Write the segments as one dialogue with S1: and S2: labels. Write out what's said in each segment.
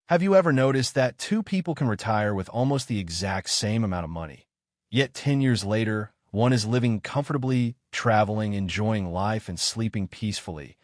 S1: Have you ever noticed that two people can retire with almost the exact same amount of money? Yet 10 years later, one is living comfortably, traveling, enjoying life, and sleeping peacefully,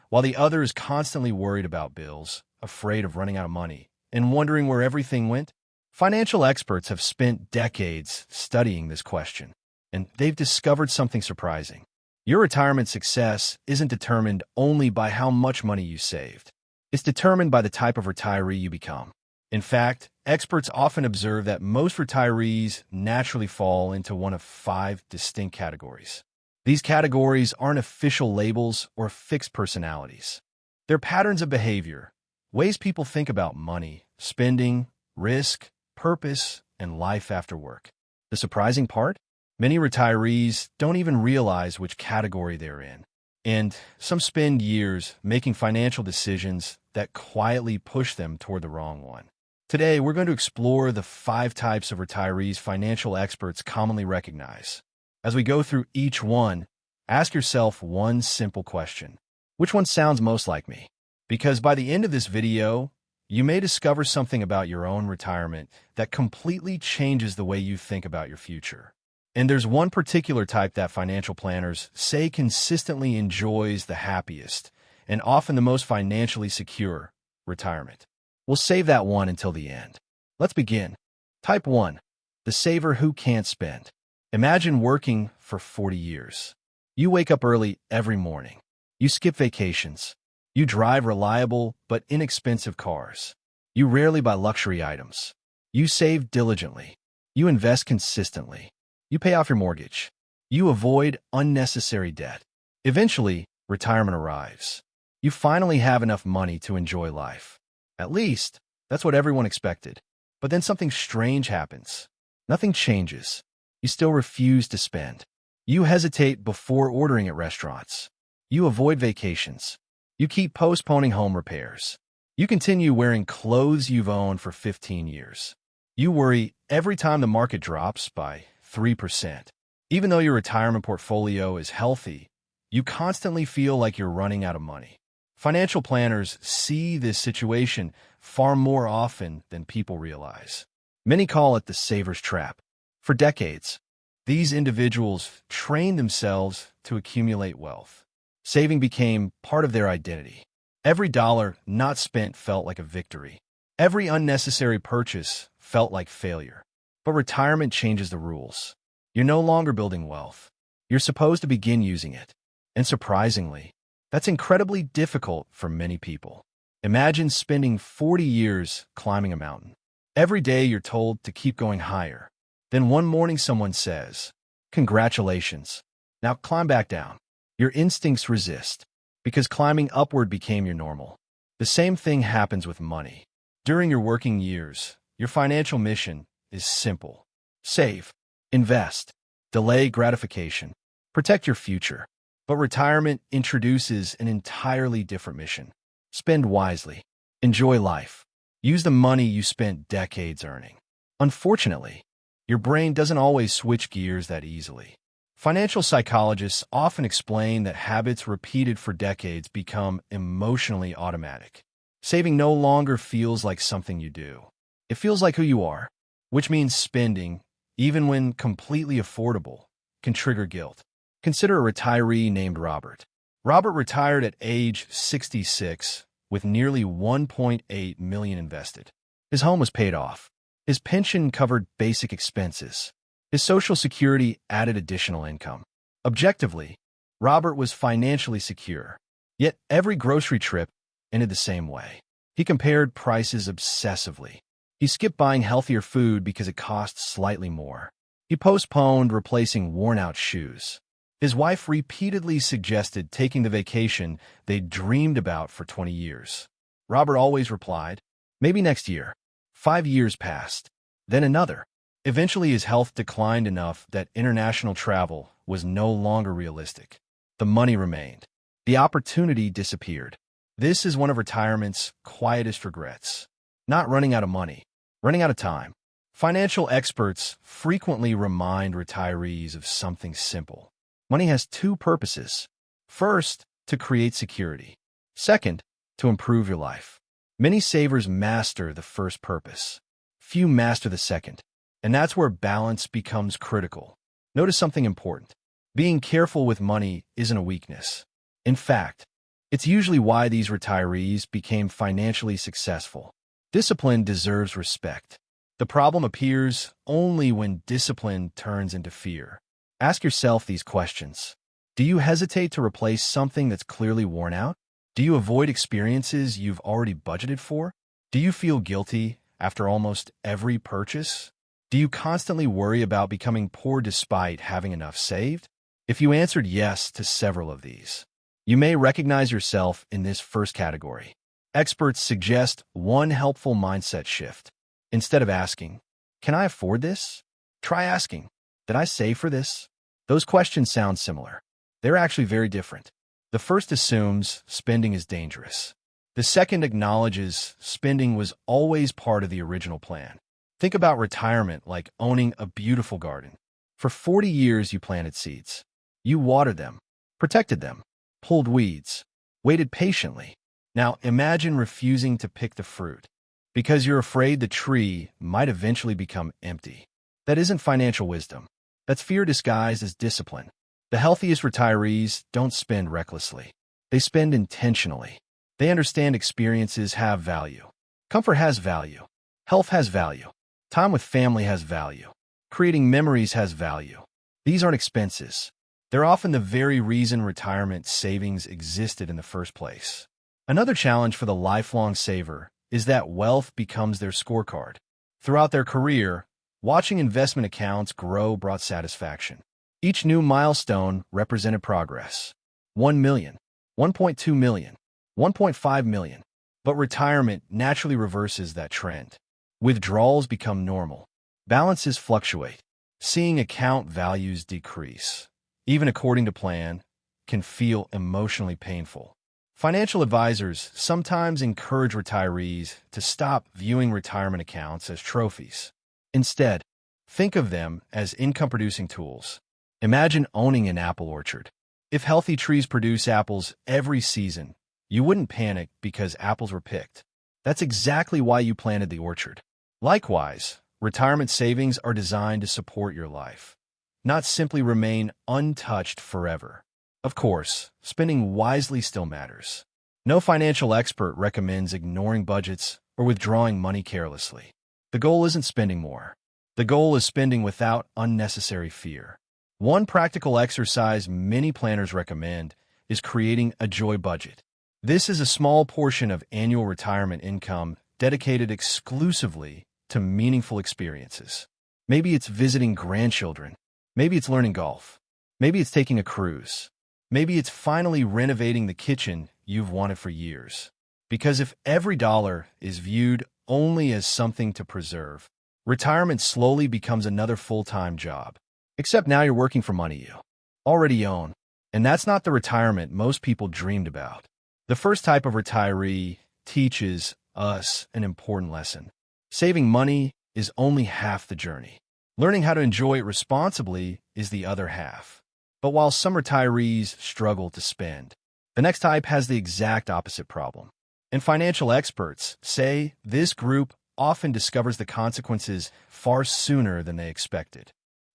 S1: while the other is constantly worried about bills, afraid of running out of money, and wondering where everything went? Financial experts have spent decades studying this question, and they've discovered something surprising. Your retirement success isn't determined only by how much money you saved. It's determined by the type of retiree you become. In fact, experts often observe that most retirees naturally fall into one of 5 distinct categories. These categories aren't official labels or fixed personalities. They're patterns of behavior, ways people think about money, spending, risk, purpose, and life after work. The surprising part? Many retirees don't even realize which category they're in. And some spend years making financial decisions that quietly push them toward the wrong one. Today, we're going to explore the 5 types of retirees financial experts commonly recognize. As we go through each one, ask yourself one simple question. Which one sounds most like me? Because by the end of this video, you may discover something about your own retirement that completely changes the way you think about your future. And there's one particular type that financial planners say consistently enjoys the happiest and often the most financially secure retirement. We'll save that one until the end. Let's begin. Type 1. The saver who can't spend. Imagine working for 40 years. You wake up early every morning. You skip vacations. You drive reliable but inexpensive cars. You rarely buy luxury items. You save diligently. You invest consistently. You pay off your mortgage. You avoid unnecessary debt. Eventually, retirement arrives. You finally have enough money to enjoy life. At least, that's what everyone expected. But then something strange happens. Nothing changes. You still refuse to spend. You hesitate before ordering at restaurants. You avoid vacations. You keep postponing home repairs. You continue wearing clothes you've owned for 15 years. You worry every time the market drops by 3%. Even though your retirement portfolio is healthy, you constantly feel like you're running out of money. Financial planners see this situation far more often than people realize. Many call it the saver's trap. For decades, these individuals trained themselves to accumulate wealth. Saving became part of their identity. Every dollar not spent felt like a victory. Every unnecessary purchase felt like failure. But retirement changes the rules. You're no longer building wealth. You're supposed to begin using it. And surprisingly, that's incredibly difficult for many people. Imagine spending 40 years climbing a mountain. Every day you're told to keep going higher. Then one morning someone says, "Congratulations. Now climb back down." Your instincts resist, because climbing upward became your normal. The same thing happens with money. During your working years, your financial mission is simple. Save, invest, delay gratification, protect your future. But retirement introduces an entirely different mission. Spend wisely. Enjoy life. Use the money you spent decades earning. Unfortunately, your brain doesn't always switch gears that easily. Financial psychologists often explain that habits repeated for decades become emotionally automatic. Saving no longer feels like something you do. It feels like who you are, which means spending, even when completely affordable, can trigger guilt. Consider a retiree named Robert. Robert retired at age 66 with nearly $1.8 million invested. His home was paid off. His pension covered basic expenses. His Social Security added additional income. Objectively, Robert was financially secure. Yet every grocery trip ended the same way. He compared prices obsessively. He skipped buying healthier food because it cost slightly more. He postponed replacing worn-out shoes. His wife repeatedly suggested taking the vacation they'd dreamed about for 20 years. Robert always replied, "Maybe next year." 5 years passed, then another. Eventually, his health declined enough that international travel was no longer realistic. The money remained. The opportunity disappeared. This is one of retirement's quietest regrets. Not running out of money, running out of time. Financial experts frequently remind retirees of something simple. Money has 2 purposes. First, to create security. Second, to improve your life. Many savers master the first purpose. Few master the second. And that's where balance becomes critical. Notice something important. Being careful with money isn't a weakness. In fact, it's usually why these retirees became financially successful. Discipline deserves respect. The problem appears only when discipline turns into fear. Ask yourself these questions. Do you hesitate to replace something that's clearly worn out? Do you avoid experiences you've already budgeted for? Do you feel guilty after almost every purchase? Do you constantly worry about becoming poor despite having enough saved? If you answered yes to several of these, you may recognize yourself in this first category. Experts suggest one helpful mindset shift. Instead of asking, "Can I afford this?" try asking, "Did I save for this?" Those questions sound similar. They're actually very different. The first assumes spending is dangerous. The second acknowledges spending was always part of the original plan. Think about retirement like owning a beautiful garden. For 40 years, you planted seeds. You watered them, protected them, pulled weeds, waited patiently. Now imagine refusing to pick the fruit because you're afraid the tree might eventually become empty. That isn't financial wisdom. That's fear disguised as discipline. The healthiest retirees don't spend recklessly. They spend intentionally. They understand experiences have value. Comfort has value. Health has value. Time with family has value. Creating memories has value. These aren't expenses. They're often the very reason retirement savings existed in the first place. Another challenge for the lifelong saver is that wealth becomes their scorecard. Throughout their career, watching investment accounts grow brought satisfaction. Each new milestone represented progress. 1 million, 1.2 million, 1.5 million. But retirement naturally reverses that trend. Withdrawals become normal. Balances fluctuate. Seeing account values decrease, even according to plan, can feel emotionally painful. Financial advisors sometimes encourage retirees to stop viewing retirement accounts as trophies. Instead, think of them as income-producing tools. Imagine owning an apple orchard. If healthy trees produce apples every season, you wouldn't panic because apples were picked. That's exactly why you planted the orchard. Likewise, retirement savings are designed to support your life, not simply remain untouched forever. Of course, spending wisely still matters. No financial expert recommends ignoring budgets or withdrawing money carelessly. The goal isn't spending more. The goal is spending without unnecessary fear. One practical exercise many planners recommend is creating a joy budget. This is a small portion of annual retirement income dedicated exclusively to meaningful experiences. Maybe it's visiting grandchildren. Maybe it's learning golf. Maybe it's taking a cruise. Maybe it's finally renovating the kitchen you've wanted for years. Because if every dollar is viewed only as something to preserve, retirement slowly becomes another full-time job. Except now you're working for money you already own. And that's not the retirement most people dreamed about. The first type of retiree teaches us an important lesson. Saving money is only half the journey. Learning how to enjoy it responsibly is the other half. But while some retirees struggle to spend, the next type has the exact opposite problem. And financial experts say this group often discovers the consequences far sooner than they expected.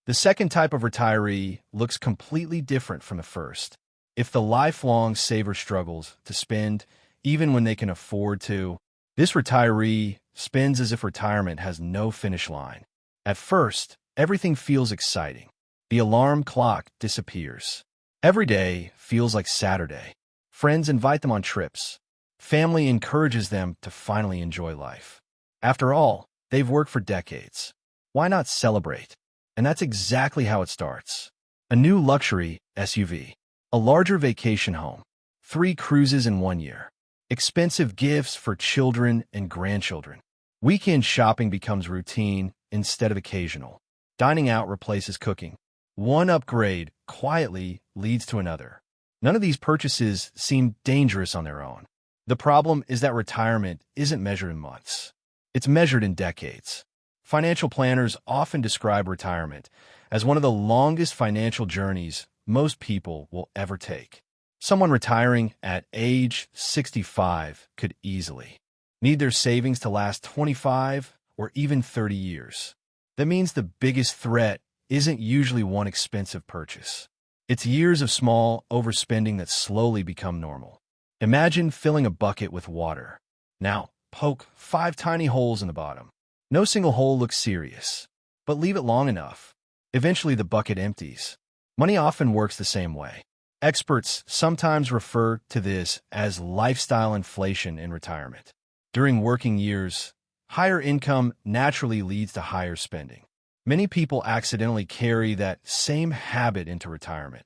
S1: The second type of retiree looks completely different from the first. If the lifelong saver struggles to spend even when they can afford to, this retiree spends as if retirement has no finish line. At first, everything feels exciting. The alarm clock disappears. Every day feels like Saturday. Friends invite them on trips. Family encourages them to finally enjoy life. After all, they've worked for decades. Why not celebrate? And that's exactly how it starts. A new luxury SUV. A larger vacation home. 3 cruises in 1 year. Expensive gifts for children and grandchildren. Weekend shopping becomes routine instead of occasional. Dining out replaces cooking. One upgrade quietly leads to another. None of these purchases seem dangerous on their own. The problem is that retirement isn't measured in months. It's measured in decades. Financial planners often describe retirement as one of the longest financial journeys most people will ever take. Someone retiring at age 65 could easily need their savings to last 25 or even 30 years. That means the biggest threat isn't usually one expensive purchase. It's years of small overspending that slowly become normal. Imagine filling a bucket with water. Now, poke 5 tiny holes in the bottom. No single hole looks serious, but leave it long enough. Eventually, the bucket empties. Money often works the same way. Experts sometimes refer to this as lifestyle inflation in retirement. During working years, higher income naturally leads to higher spending. Many people accidentally carry that same habit into retirement,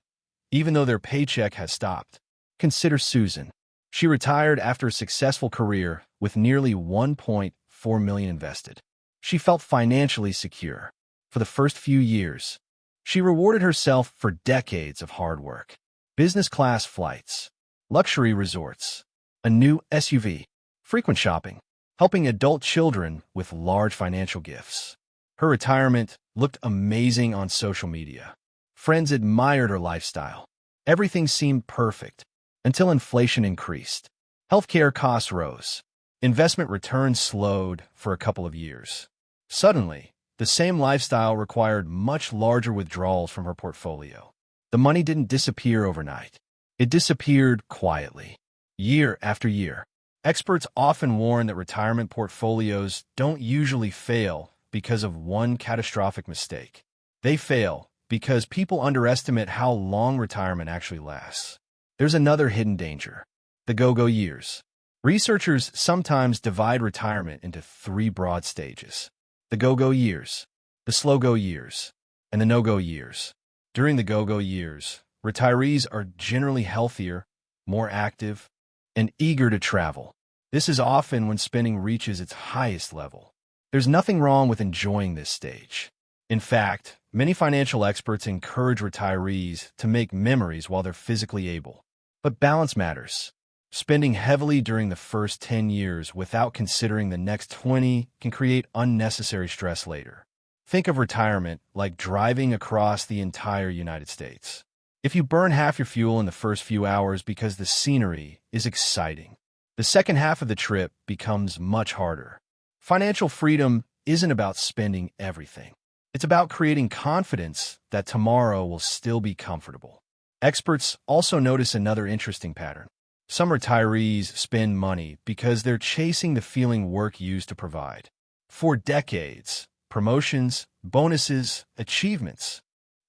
S1: even though their paycheck has stopped. Consider Susan. She retired after a successful career with nearly $1.4 million invested. She felt financially secure. For the first few years, she rewarded herself for decades of hard work. Business class flights, luxury resorts, a new SUV, frequent shopping, helping adult children with large financial gifts. Her retirement looked amazing on social media. Friends admired her lifestyle. Everything seemed perfect until inflation increased. Healthcare costs rose. Investment returns slowed for a couple of years. Suddenly, the same lifestyle required much larger withdrawals from her portfolio. The money didn't disappear overnight. It disappeared quietly, year after year. Experts often warn that retirement portfolios don't usually fail because of one catastrophic mistake. They fail because people underestimate how long retirement actually lasts. There's another hidden danger: the go-go years. Researchers sometimes divide retirement into 3 broad stages: the go-go years, the slow-go years, and the no-go years. During the go-go years, retirees are generally healthier, more active, and eager to travel. This is often when spending reaches its highest level. There's nothing wrong with enjoying this stage. In fact, many financial experts encourage retirees to make memories while they're physically able. But balance matters. Spending heavily during the first 10 years without considering the next 20 can create unnecessary stress later. Think of retirement like driving across the entire United States. If you burn half your fuel in the first few hours because the scenery is exciting, the second half of the trip becomes much harder. Financial freedom isn't about spending everything. It's about creating confidence that tomorrow will still be comfortable. Experts also notice another interesting pattern. Some retirees spend money because they're chasing the feeling work used to provide. For decades, promotions, bonuses, achievements,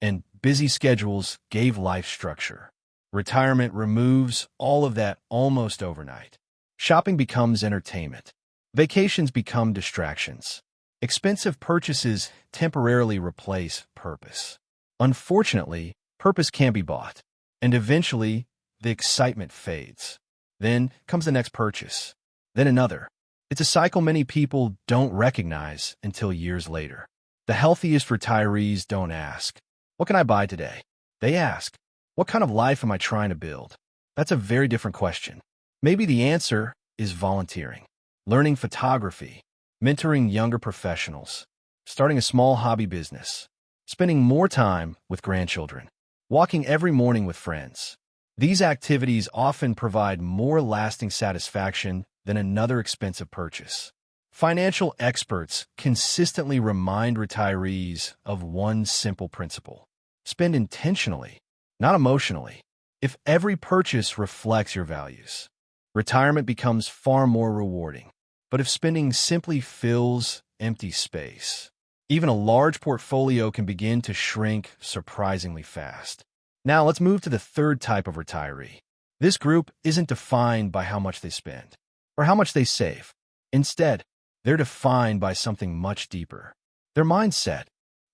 S1: and busy schedules gave life structure. Retirement removes all of that almost overnight. Shopping becomes entertainment. Vacations become distractions. Expensive purchases temporarily replace purpose. Unfortunately, purpose can't be bought, and eventually, the excitement fades. Then comes the next purchase, then another. It's a cycle many people don't recognize until years later. The healthiest retirees don't ask, "What can I buy today?" They ask, "What kind of life am I trying to build?" That's a very different question. Maybe the answer is volunteering, learning photography, mentoring younger professionals, starting a small hobby business, spending more time with grandchildren, walking every morning with friends. These activities often provide more lasting satisfaction than another expensive purchase. Financial experts consistently remind retirees of one simple principle: spend intentionally, not emotionally. If every purchase reflects your values, retirement becomes far more rewarding. But if spending simply fills empty space, even a large portfolio can begin to shrink surprisingly fast. Now let's move to the third type of retiree. This group isn't defined by how much they spend or how much they save. Instead, they're defined by something much deeper: their mindset.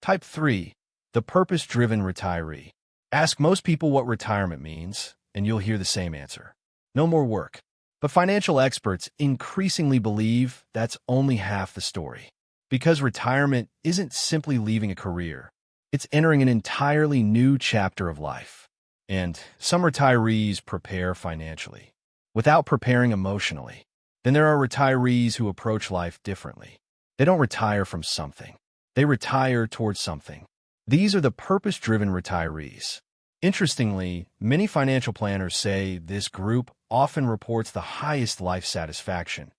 S1: Type 3, the purpose-driven retiree. Ask most people what retirement means, and you'll hear the same answer: no more work. But financial experts increasingly believe that's only half the story. Because retirement isn't simply leaving a career, it's entering an entirely new chapter of life. And some retirees prepare financially without preparing emotionally. Then there are retirees who approach life differently. They don't retire from something. They retire towards something. These are the purpose-driven retirees. Interestingly, many financial planners say this group often reports the highest life satisfaction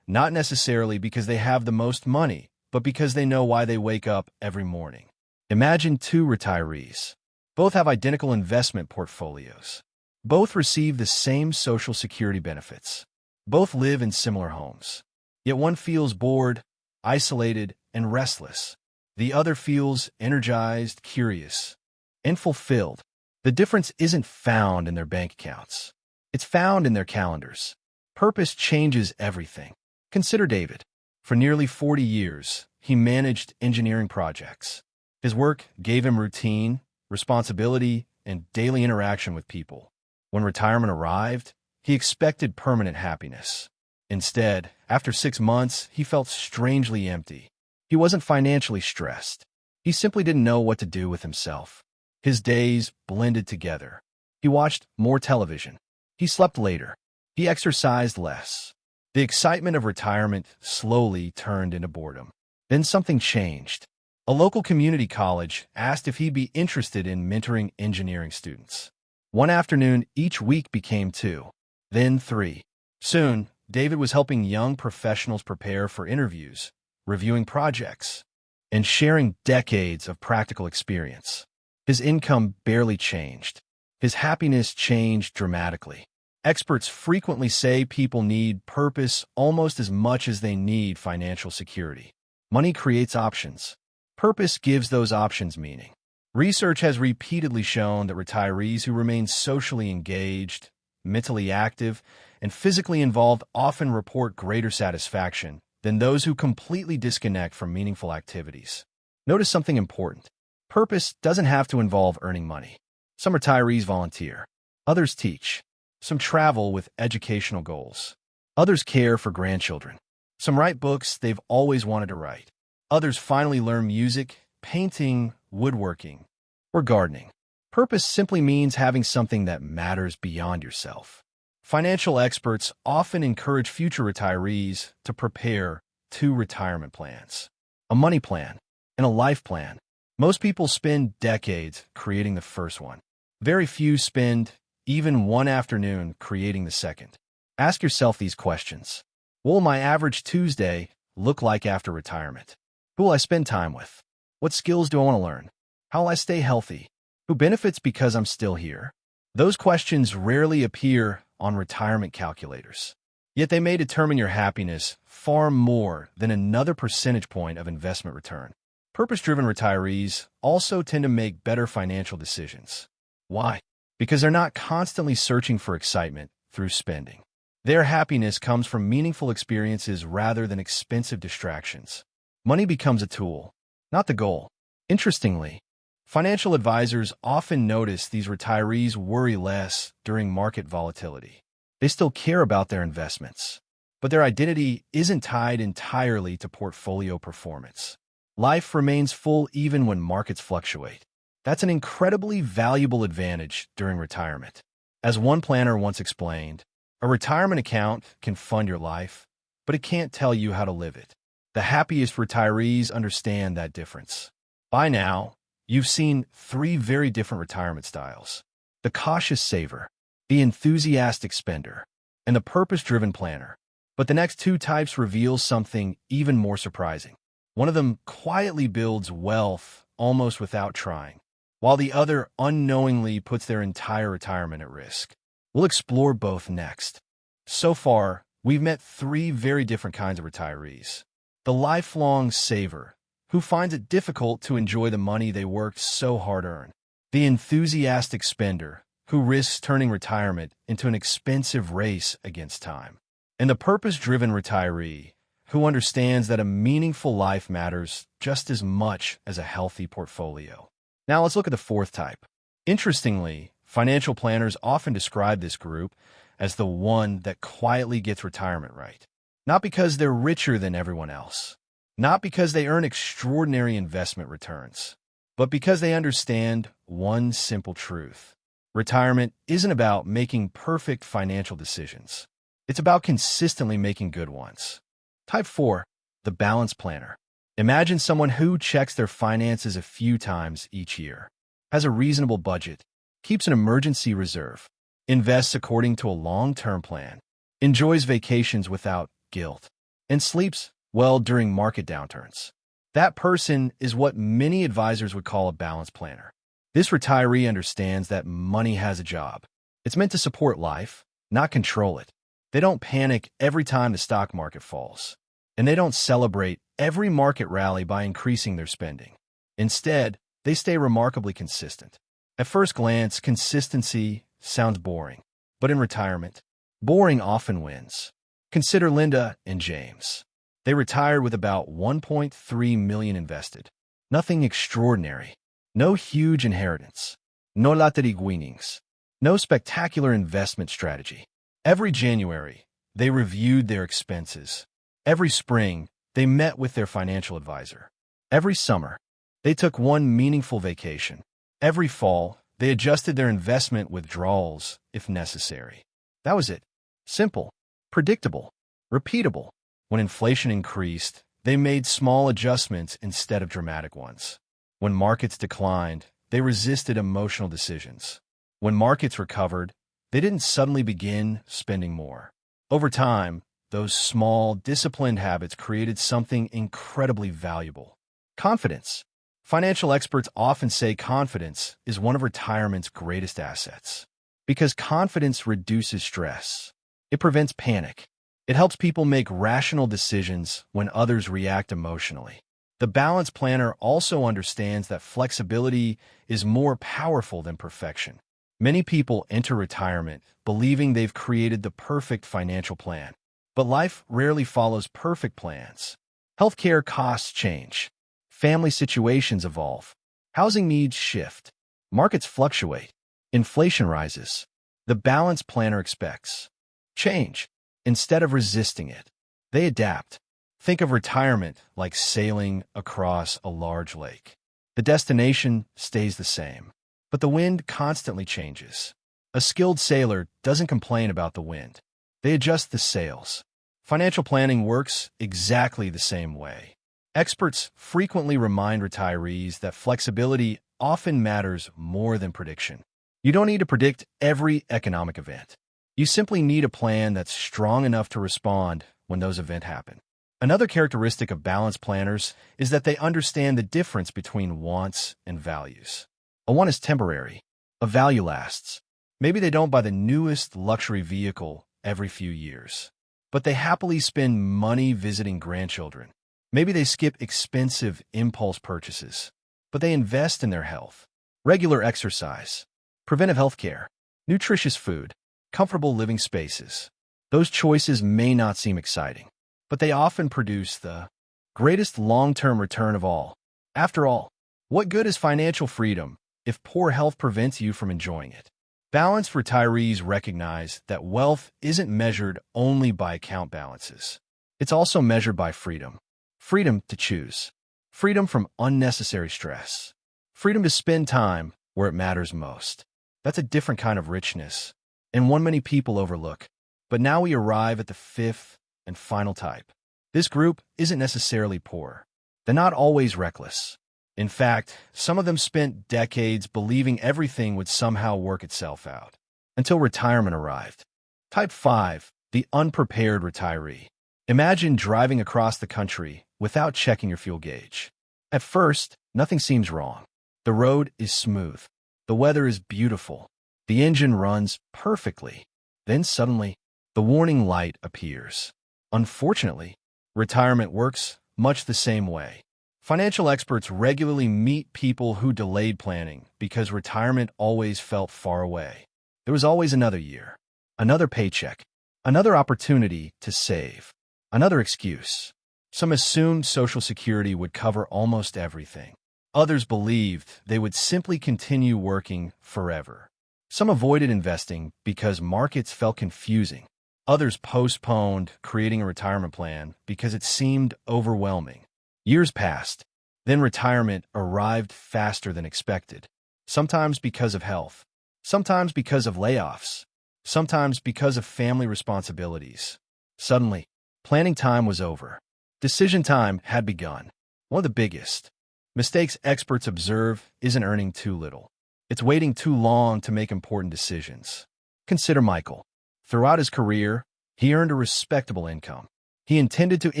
S1: not necessarily because they have the most money, but because they know why they wake up every morning. Imagine two retirees. Both have identical investment portfolios. Both receive the same Social Security benefits. Both live in similar homes. Yet one feels bored, isolated, and restless. The other feels energized, curious, and fulfilled. The difference isn't found in their bank accounts. It's found in their calendars. Purpose changes everything. Consider David. For nearly 40 years, he managed engineering projects. His work gave him routine, responsibility, and daily interaction with people. When retirement arrived, he expected permanent happiness. Instead, after 6 months, he felt strangely empty. He wasn't financially stressed. He simply didn't know what to do with himself. His days blended together. He watched more television. He slept later. He exercised less. The excitement of retirement slowly turned into boredom. Then something changed. A local community college asked if he'd be interested in mentoring engineering students. One afternoon each week became 2, then 3. Soon, David was helping young professionals prepare for interviews, reviewing projects, and sharing decades of practical experience. His income barely changed. His happiness changed dramatically. Experts frequently say people need purpose almost as much as they need financial security. Money creates options. Purpose gives those options meaning. Research has repeatedly shown that retirees who remain socially engaged, mentally active, and physically involved often report greater satisfaction than those who completely disconnect from meaningful activities. Notice something important. Purpose doesn't have to involve earning money. Some retirees volunteer. Others teach. Some travel with educational goals. Others care for grandchildren. Some write books they've always wanted to write. Others finally learn music, painting, woodworking, or gardening. Purpose simply means having something that matters beyond yourself. Financial experts often encourage future retirees to prepare 2 retirement plans: a money plan and a life plan. Most people spend decades creating the first one. Very few spend even one afternoon creating the second. Ask yourself these questions. What will my average Tuesday look like after retirement? Who will I spend time with? What skills do I want to learn? How will I stay healthy? Who benefits because I'm still here? Those questions rarely appear on retirement calculators. Yet they may determine your happiness far more than another percentage point of investment return. Purpose-driven retirees also tend to make better financial decisions. Why? Because they're not constantly searching for excitement through spending. Their happiness comes from meaningful experiences rather than expensive distractions. Money becomes a tool, not the goal. Interestingly, financial advisors often notice these retirees worry less during market volatility. They still care about their investments, but their identity isn't tied entirely to portfolio performance. Life remains full even when markets fluctuate. That's an incredibly valuable advantage during retirement. As one planner once explained, a retirement account can fund your life, but it can't tell you how to live it. The happiest retirees understand that difference. By now, you've seen 3 very different retirement styles: the cautious saver, the enthusiastic spender, and the purpose-driven planner. But the next 2 types reveal something even more surprising. One of them quietly builds wealth almost without trying, while the other unknowingly puts their entire retirement at risk. We'll explore both next. So far, we've met 3 very different kinds of retirees. The lifelong saver, who finds it difficult to enjoy the money they worked so hard to earn. The enthusiastic spender, who risks turning retirement into an expensive race against time. And the purpose-driven retiree, who understands that a meaningful life matters just as much as a healthy portfolio. Now let's look at the 4th type. Interestingly, financial planners often describe this group as the one that quietly gets retirement right. Not because they're richer than everyone else, not because they earn extraordinary investment returns, but because they understand one simple truth. Retirement isn't about making perfect financial decisions. It's about consistently making good ones. Type 4, the balance planner. Imagine someone who checks their finances a few times each year, has a reasonable budget, keeps an emergency reserve, invests according to a long-term plan, enjoys vacations without guilt, and sleeps well during market downturns. That person is what many advisors would call a balanced planner. This retiree understands that money has a job. It's meant to support life, not control it. They don't panic every time the stock market falls, and they don't celebrate every market rally by increasing their spending. Instead, they stay remarkably consistent. At first glance, consistency sounds boring, but in retirement, boring often wins. Consider Linda and James. They retired with about $1.3 million invested. Nothing extraordinary. No huge inheritance. No lottery winnings. No spectacular investment strategy. Every January, they reviewed their expenses. Every spring, they met with their financial advisor. Every summer, they took one meaningful vacation. Every fall, they adjusted their investment withdrawals if necessary. That was it. Simple, predictable, repeatable. When inflation increased, they made small adjustments instead of dramatic ones. When markets declined, they resisted emotional decisions. When markets recovered, they didn't suddenly begin spending more. Over time, those small, disciplined habits created something incredibly valuable: confidence. Financial experts often say confidence is one of retirement's greatest assets, because confidence reduces stress. It prevents panic. It helps people make rational decisions when others react emotionally. The balanced planner also understands that flexibility is more powerful than perfection. Many people enter retirement believing they've created the perfect financial plan. But life rarely follows perfect plans. Healthcare costs change. Family situations evolve. Housing needs shift. Markets fluctuate. Inflation rises. The balanced planner expects change. Instead of resisting it, they adapt. Think of retirement like sailing across a large lake. The destination stays the same, but the wind constantly changes. A skilled sailor doesn't complain about the wind. They adjust the sails. Financial planning works exactly the same way. Experts frequently remind retirees that flexibility often matters more than prediction. You don't need to predict every economic event. You simply need a plan that's strong enough to respond when those events happen. Another characteristic of balanced planners is that they understand the difference between wants and values. A want is temporary. A value lasts. Maybe they don't buy the newest luxury vehicle every few years, but they happily spend money visiting grandchildren. Maybe they skip expensive impulse purchases, but they invest in their health. Regular exercise, preventive health care, nutritious food, comfortable living spaces. Those choices may not seem exciting, but they often produce the greatest long-term return of all. After all, what good is financial freedom if poor health prevents you from enjoying it? Balanced retirees recognize that wealth isn't measured only by account balances. It's also measured by freedom. Freedom to choose. Freedom from unnecessary stress. Freedom to spend time where it matters most. That's a different kind of richness, and one many people overlook. But now we arrive at the fifth and final type. This group isn't necessarily poor. They're not always reckless. In fact, some of them spent decades believing everything would somehow work itself out, until retirement arrived. Type 5, the unprepared retiree. Imagine driving across the country without checking your fuel gauge. At first, nothing seems wrong. The road is smooth. The weather is beautiful. The engine runs perfectly. Then suddenly, the warning light appears. Unfortunately, retirement works much the same way. Financial experts regularly meet people who delayed planning because retirement always felt far away. There was always another year, another paycheck, another opportunity to save, another excuse. Some assumed Social Security would cover almost everything. Others believed they would simply continue working forever. Some avoided investing because markets felt confusing. Others postponed creating a retirement plan because it seemed overwhelming. Years passed. Then retirement arrived faster than expected. Sometimes because of health. Sometimes because of layoffs. Sometimes because of family responsibilities. Suddenly, planning time was over. Decision time had begun. One of the biggest mistakes experts observe isn't earning too little. It's waiting too long to make important decisions. Consider Michael. Throughout his career, he earned a respectable income. He intended to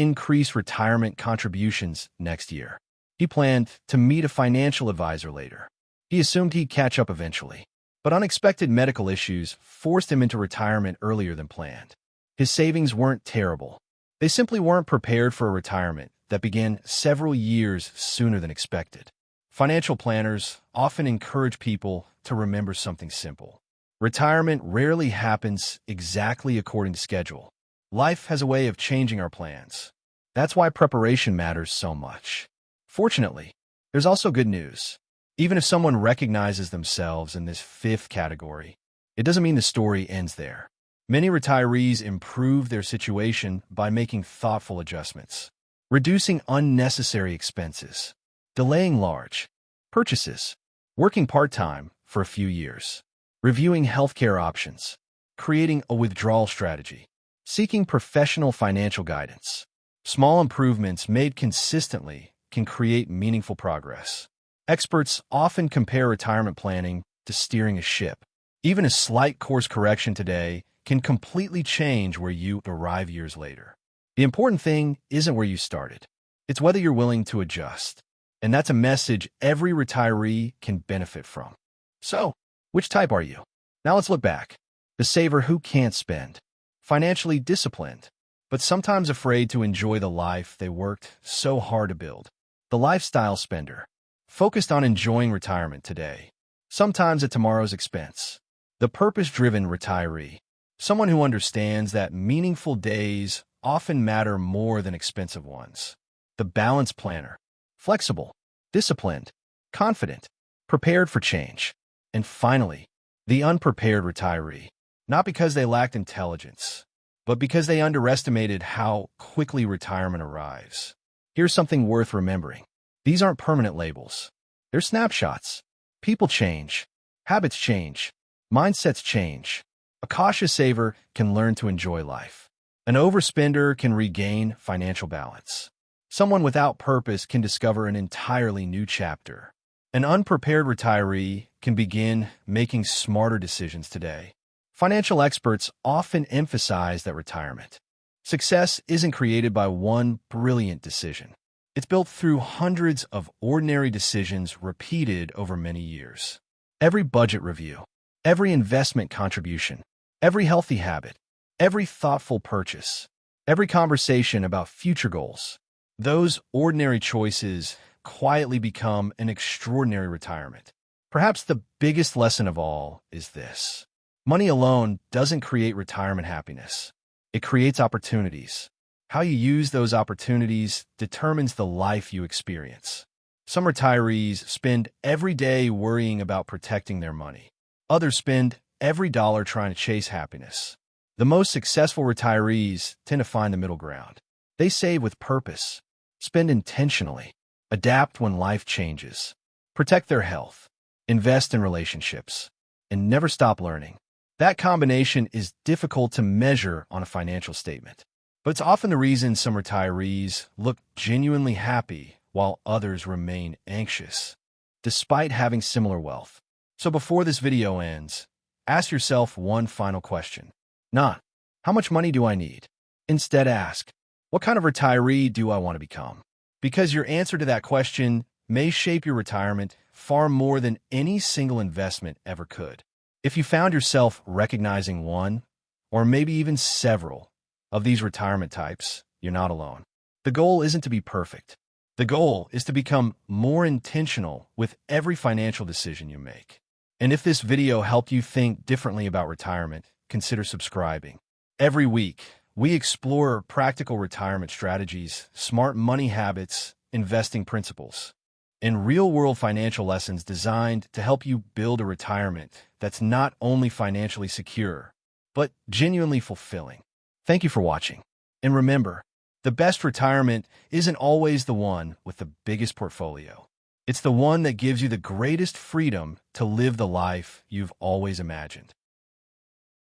S1: increase retirement contributions next year. He planned to meet a financial advisor later. He assumed he'd catch up eventually. But unexpected medical issues forced him into retirement earlier than planned. His savings weren't terrible. They simply weren't prepared for a retirement that began several years sooner than expected. Financial planners often encourage people to remember something simple. Retirement rarely happens exactly according to schedule. Life has a way of changing our plans. That's why preparation matters so much. Fortunately, there's also good news. Even if someone recognizes themselves in this fifth category, it doesn't mean the story ends there. Many retirees improve their situation by making thoughtful adjustments, reducing unnecessary expenses, delaying large purchases, working part-time for a few years, reviewing healthcare options, creating a withdrawal strategy, seeking professional financial guidance. Small improvements made consistently can create meaningful progress. Experts often compare retirement planning to steering a ship. Even a slight course correction today can completely change where you arrive years later. The important thing isn't where you started. It's whether you're willing to adjust. And that's a message every retiree can benefit from. So, which type are you? Now let's look back. The saver who can't spend. Financially disciplined, but sometimes afraid to enjoy the life they worked so hard to build. The lifestyle spender. Focused on enjoying retirement today, sometimes at tomorrow's expense. The purpose-driven retiree. Someone who understands that meaningful days often matter more than expensive ones. The balance planner. Flexible, disciplined, confident, prepared for change. And finally, the unprepared retiree. Not because they lacked intelligence, but because they underestimated how quickly retirement arrives. Here's something worth remembering. These aren't permanent labels. They're snapshots. People change. Habits change. Mindsets change. A cautious saver can learn to enjoy life. An overspender can regain financial balance. Someone without purpose can discover an entirely new chapter. An unprepared retiree can begin making smarter decisions today. Financial experts often emphasize that retirement success isn't created by one brilliant decision. It's built through hundreds of ordinary decisions repeated over many years. Every budget review, every investment contribution, every healthy habit, every thoughtful purchase, every conversation about future goals. Those ordinary choices quietly become an extraordinary retirement. Perhaps the biggest lesson of all is this. Money alone doesn't create retirement happiness. It creates opportunities. How you use those opportunities determines the life you experience. Some retirees spend every day worrying about protecting their money. Others spend every dollar trying to chase happiness. The most successful retirees tend to find the middle ground. They save with purpose, spend intentionally, adapt when life changes, protect their health, invest in relationships, and never stop learning. That combination is difficult to measure on a financial statement, but it's often the reason some retirees look genuinely happy while others remain anxious, despite having similar wealth. So before this video ends, ask yourself one final question. Not, how much money do I need? Instead ask, what kind of retiree do I want to become? Because your answer to that question may shape your retirement far more than any single investment ever could. If you found yourself recognizing one, or maybe even several, of these retirement types, you're not alone. The goal isn't to be perfect. The goal is to become more intentional with every financial decision you make. And if this video helped you think differently about retirement, consider subscribing. Every week, we explore practical retirement strategies, smart money habits, investing principles, and real-world financial lessons designed to help you build a retirement that's not only financially secure, but genuinely fulfilling. Thank you for watching. And remember, the best retirement isn't always the one with the biggest portfolio. It's the one that gives you the greatest freedom to live the life you've always imagined.